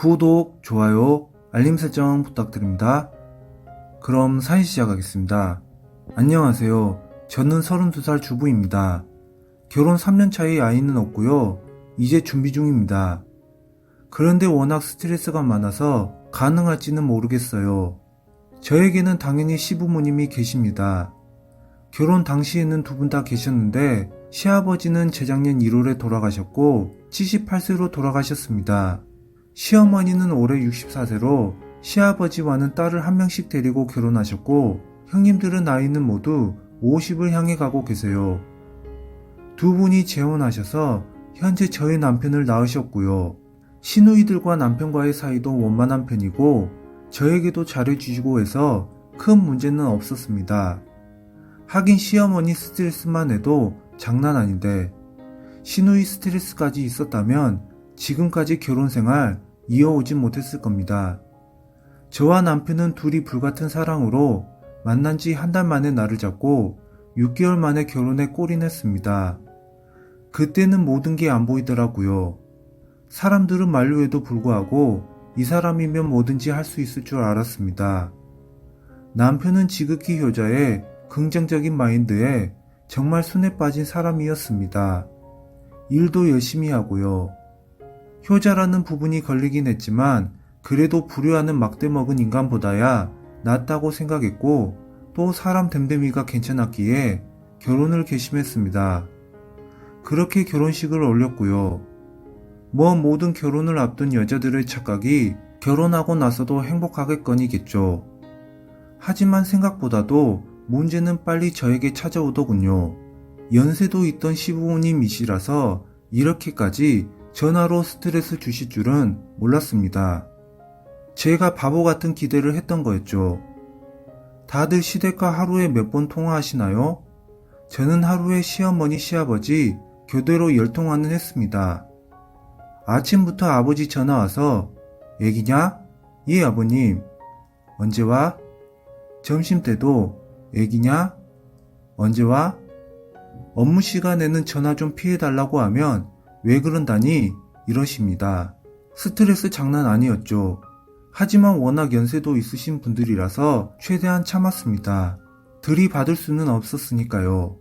구독, 좋아요, 알림 설정 부탁드립니다. 그럼 사연 시작하겠습니다. 안녕하세요. 저는 32살 주부입니다. 결혼 3년 차의 아이는 없고요. 이제 준비 중입니다. 그런데 워낙 스트레스가 많아서 가능할지는 모르겠어요. 저에게는 당연히 시부모님이 계십니다. 결혼 당시에는 두 분 다 계셨는데 시아버지는 재작년 1월에 돌아가셨고 78세로 돌아가셨습니다. 시어머니는 올해 64세로 시아버지와는 딸을 한 명씩 데리고 결혼하셨고 형님들은 나이는 모두 50을 향해 가고 계세요. 두 분이 재혼하셔서 현재 저희 남편을 낳으셨고요. 시누이들과 남편과의 사이도 원만한 편이고 저에게도 잘해주시고 해서 큰 문제는 없었습니다. 하긴 시어머니 스트레스만 해도 장난 아닌데 시누이 스트레스까지 있었다면 지금까지 결혼생활 이어오진 못했을 겁니다. 저와 남편은 둘이 불같은 사랑으로 만난 지 한 달 만에 날을 잡고 6개월 만에 결혼에 골인했습니다. 그때는 모든 게 안 보이더라고요. 사람들은 만류에도 불구하고 이 사람이면 뭐든지 할 수 있을 줄 알았습니다. 남편은 지극히 효자에 긍정적인 마인드에 정말 손에 빠진 사람이었습니다. 일도 열심히 하고요. 효자라는 부분이 걸리긴 했지만 그래도 불효하는 막대 먹은 인간보다야 낫다고 생각했고 또 사람 됨됨이가 괜찮았기에 결혼을 결심했습니다. 그렇게 결혼식을 올렸고요. 모든 결혼을 앞둔 여자들의 착각이 결혼하고 나서도 행복하겠거니겠죠. 하지만 생각보다도 문제는 빨리 저에게 찾아오더군요. 연세도 있던 시부모님이시라서 이렇게까지 전화로 스트레스 주실 줄은 몰랐습니다. 제가 바보 같은 기대를 했던 거였죠. 다들 시댁과 하루에 몇 번 통화하시나요? 저는 하루에 시어머니, 시아버지 교대로 10통화는 했습니다. 아침부터 아버지 전화 와서 애기냐? 예 아버님. 언제 와? 점심때도 애기냐? 언제 와? 업무 시간에는 전화 좀 피해달라고 하면 왜 그런다니? 이러십니다. 스트레스 장난 아니었죠. 하지만 워낙 연세도 있으신 분들이라서 최대한 참았습니다. 들이받을 수는 없었으니까요.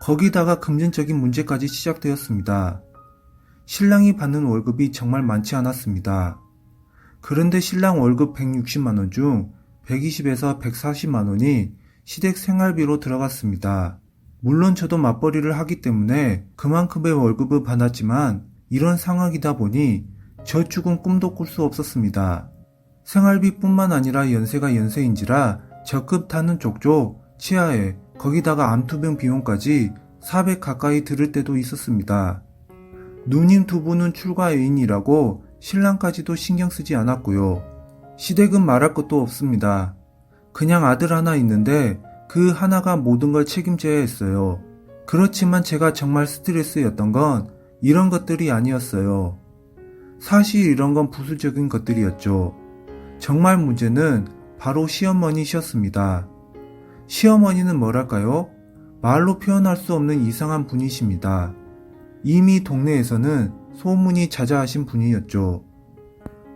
거기다가 금전적인 문제까지 시작되었습니다. 신랑이 받는 월급이 정말 많지 않았습니다. 그런데 신랑 월급 160만원 중 120에서 140만원이 시댁 생활비로 들어갔습니다. 물론 저도 맞벌이를 하기 때문에 그만큼의 월급을 받았지만 이런 상황이다 보니 저축은 꿈도 꿀 수 없었습니다. 생활비뿐만 아니라 연세가 연세인지라 적금 타는 족족, 치아에 거기다가 암투병 비용까지 400 가까이 들을 때도 있었습니다. 누님 두 분은 출가 애인이라고 신랑까지도 신경 쓰지 않았고요. 시댁은 말할 것도 없습니다. 그냥 아들 하나 있는데 그 하나가 모든 걸 책임져야 했어요. 그렇지만 제가 정말 스트레스였던 건 이런 것들이 아니었어요. 사실 이런 건 부수적인 것들이었죠. 정말 문제는 바로 시어머니셨습니다. 시어머니는 뭐랄까요? 말로 표현할 수 없는 이상한 분이십니다. 이미 동네에서는 소문이 자자하신 분이었죠.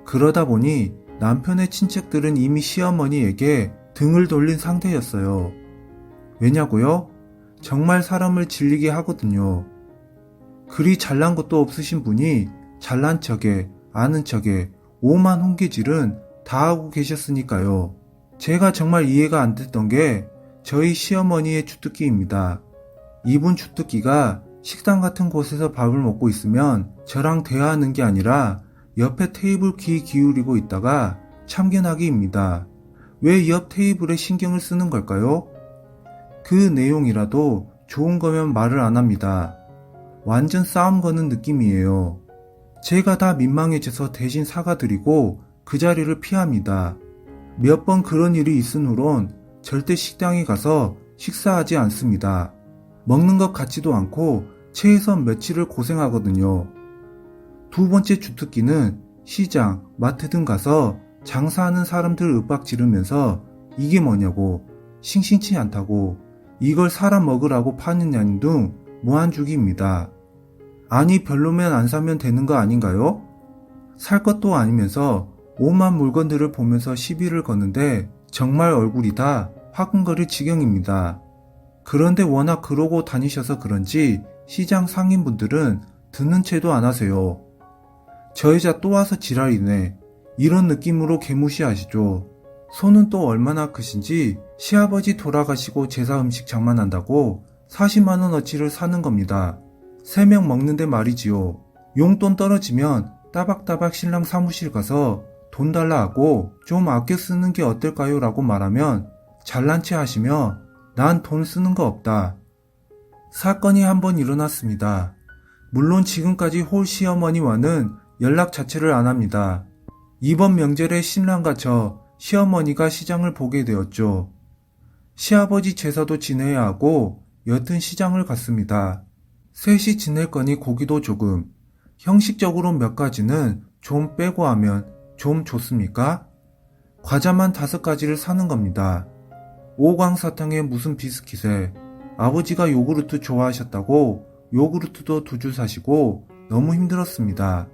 그러다 보니 남편의 친척들은 이미 시어머니에게 등을 돌린 상태였어요. 왜냐고요? 정말 사람을 질리게 하거든요. 그리 잘난 것도 없으신 분이 잘난 척에 아는 척에 오만 홍계질은 다 하고 계셨으니까요. 제가 정말 이해가 안 됐던 게 저희 시어머니의 주특기입니다. 이분 주특기가 식당 같은 곳에서 밥을 먹고 있으면 저랑 대화하는 게 아니라 옆에 테이블 귀 기울이고 있다가 참견하기입니다. 왜 옆 테이블에 신경을 쓰는 걸까요? 그 내용이라도 좋은 거면 말을 안 합니다. 완전 싸움 거는 느낌이에요. 제가 다 민망해져서 대신 사과드리고 그 자리를 피합니다. 몇 번 그런 일이 있은 후론 절대 식당에 가서 식사하지 않습니다. 먹는 것 같지도 않고 최소한 며칠을 고생하거든요. 두 번째 주특기는 시장, 마트 등 가서 장사하는 사람들 윽박 지르면서 이게 뭐냐고, 싱싱치 않다고, 이걸 사람 먹으라고 파느냐는 등 무한주기입니다. 아니 별로면 안 사면 되는 거 아닌가요? 살 것도 아니면서 오만 물건들을 보면서 시비를 거는데 정말 얼굴이 다 화끈거릴 지경입니다. 그런데 워낙 그러고 다니셔서 그런지 시장 상인분들은 듣는 채도 안 하세요. 저 여자 또 와서 지랄이네. 이런 느낌으로 개무시하시죠. 손은 또 얼마나 크신지 시아버지 돌아가시고 제사 음식 장만한다고 40만원어치를 사는 겁니다. 3명 먹는데 말이지요. 용돈 떨어지면 따박따박 신랑 사무실 가서 돈 달라 하고 좀 아껴 쓰는 게 어떨까요? 라고 말하면 잘난 체 하시며 난 돈 쓰는 거 없다. 사건이 한번 일어났습니다. 물론 지금까지 홀 시어머니와는 연락 자체를 안 합니다. 이번 명절에 신랑과 저 시어머니가 시장을 보게 되었죠. 시아버지 제사도 지내야 하고 여튼 시장을 갔습니다. 셋이 지낼 거니 고기도 조금, 형식적으로 몇 가지는 좀 빼고 하면 좀 좋습니까? 과자만 5가지를 사는 겁니다. 오광사탕에 무슨 비스킷에 아버지가 요구르트 좋아하셨다고 요구르트도 2줄 사시고 너무 힘들었습니다.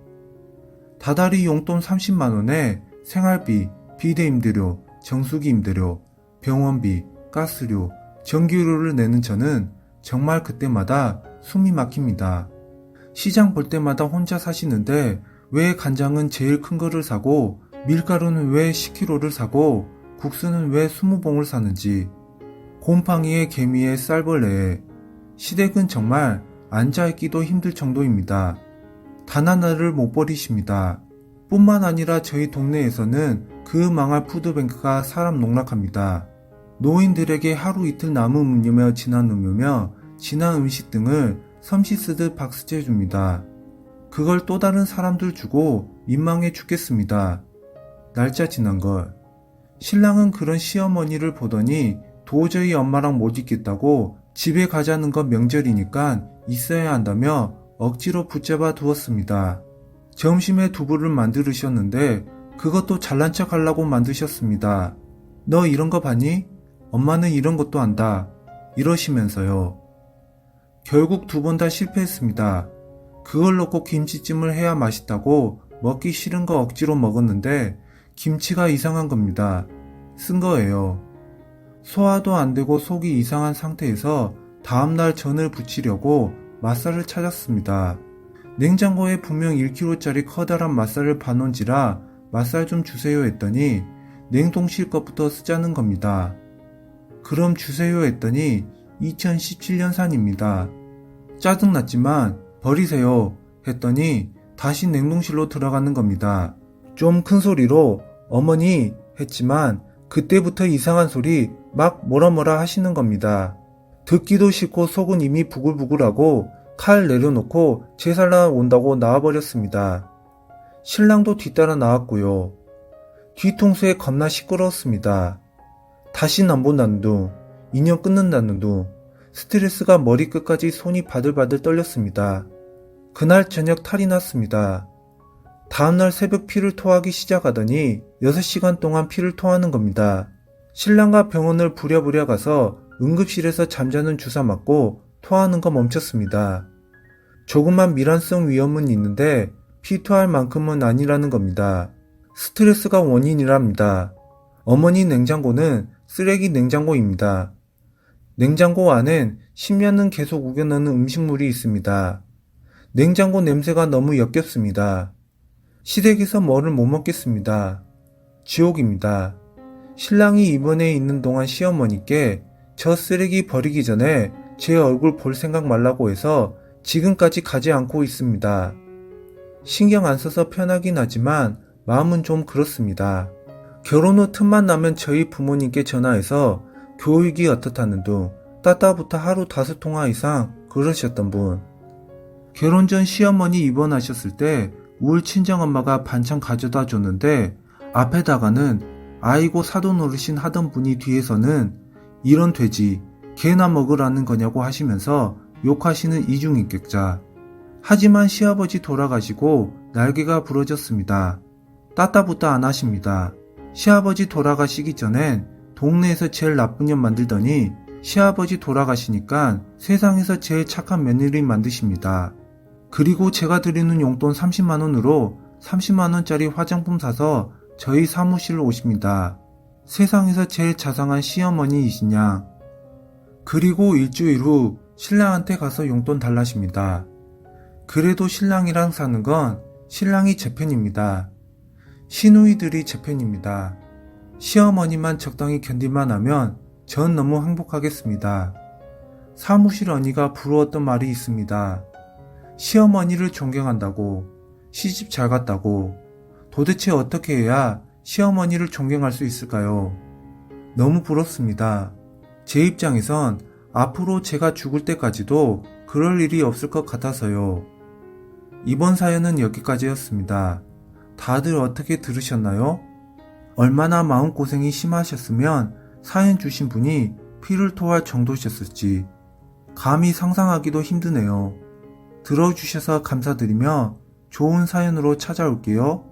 다달이 용돈 30만원에 생활비, 비대 임대료, 정수기 임대료, 병원비, 가스료, 전기료를 내는 저는 정말 그때마다 숨이 막힙니다. 시장 볼 때마다 혼자 사시는데 왜 간장은 제일 큰 거를 사고 밀가루는 왜 10kg를 사고 국수는 왜 20봉을 사는지, 곰팡이에 개미에 쌀벌레에 시댁은 정말 앉아있기도 힘들 정도입니다. 단 하나를 못 버리십니다. 뿐만 아니라 저희 동네에서는 그 망할 푸드뱅크가 사람 농락합니다. 노인들에게 하루 이틀 남은 음료며 진한 음료며 진한 음식 등을 섬시 쓰듯 박스째 줍니다. 그걸 또 다른 사람들 주고 민망해 죽겠습니다. 날짜 지난 걸. 신랑은 그런 시어머니를 보더니 도저히 엄마랑 못 있겠다고 집에 가자는 건 명절이니까 있어야 한다며 억지로 붙잡아 두었습니다. 점심에 두부를 만들으셨는데 그것도 잘난 척 하려고 만드셨습니다. 너 이런 거 봤니? 엄마는 이런 것도 안다. 이러시면서요. 결국 2번 다 실패했습니다. 그걸 놓고 김치찜을 해야 맛있다고 먹기 싫은 거 억지로 먹었는데 김치가 이상한 겁니다. 쓴 거예요. 소화도 안 되고 속이 이상한 상태에서 다음날 전을 부치려고 맛살을 찾았습니다. 냉장고에 분명 1kg짜리 커다란 맛살을 봐놓은지라 맛살 좀 주세요 했더니 냉동실 것부터 쓰자는 겁니다. 그럼 주세요 했더니 2017년산입니다. 짜증났지만 버리세요 했더니 다시 냉동실로 들어가는 겁니다. 좀 큰 소리로 어머니 했지만 그때부터 이상한 소리 막 뭐라 하시는 겁니다. 듣기도 싫고 속은 이미 부글부글하고 칼 내려놓고 제살라 온다고 나와버렸습니다. 신랑도 뒤따라 나왔고요. 뒤통수에 겁나 시끄러웠습니다. 다신 안 본다는 둥, 인연 끊는다는 둥, 스트레스가 머리끝까지 손이 바들바들 떨렸습니다. 그날 저녁 탈이 났습니다. 다음날 새벽 피를 토하기 시작하더니 6시간 동안 피를 토하는 겁니다. 신랑과 병원을 부랴부랴 가서 응급실에서 잠자는 주사 맞고 토하는 거 멈췄습니다. 조그만 미란성 위험은 있는데 피토할 만큼은 아니라는 겁니다. 스트레스가 원인이랍니다. 어머니 냉장고는 쓰레기 냉장고입니다. 냉장고 안엔 10년은 계속 우겨넣는 음식물이 있습니다. 냉장고 냄새가 너무 역겹습니다. 시댁에서 뭐를 못 먹겠습니다. 지옥입니다. 신랑이 입원해 있는 동안 시어머니께 저 쓰레기 버리기 전에 제 얼굴 볼 생각 말라고 해서 지금까지 가지 않고 있습니다. 신경 안 써서 편하긴 하지만 마음은 좀 그렇습니다. 결혼 후 틈만 나면 저희 부모님께 전화해서 교육이 어떻다는 둥 따따부터 하루 5통화 이상 그러셨던 분. 결혼 전 시어머니 입원하셨을 때 울 친정엄마가 반찬 가져다 줬는데 앞에다가는 아이고 사돈 어르신 하던 분이 뒤에서는 이런 돼지 개나 먹으라는 거냐고 하시면서 욕하시는 이중인격자. 하지만 시아버지 돌아가시고 날개가 부러졌습니다. 따따부따 안 하십니다. 시아버지 돌아가시기 전엔 동네에서 제일 나쁜 년 만들더니 시아버지 돌아가시니까 세상에서 제일 착한 며느리 만드십니다. 그리고 제가 드리는 용돈 30만원으로 30만원짜리 화장품 사서 저희 사무실로 오십니다. 세상에서 제일 자상한 시어머니이시냐. 그리고 일주일 후 신랑한테 가서 용돈 달라십니다. 그래도 신랑이랑 사는 건 신랑이 제 편입니다. 시누이들이 제 편입니다. 시어머니만 적당히 견딜만 하면 전 너무 행복하겠습니다. 사무실 언니가 부러웠던 말이 있습니다. 시어머니를 존경한다고, 시집 잘 갔다고. 도대체 어떻게 해야 시어머니를 존경할 수 있을까요? 너무 부럽습니다. 제 입장에선 앞으로 제가 죽을 때까지도 그럴 일이 없을 것 같아서요. 이번 사연은 여기까지였습니다. 다들 어떻게 들으셨나요? 얼마나 마음고생이 심하셨으면 사연 주신 분이 피를 토할 정도셨을지 감히 상상하기도 힘드네요. 들어주셔서 감사드리며 좋은 사연으로 찾아올게요.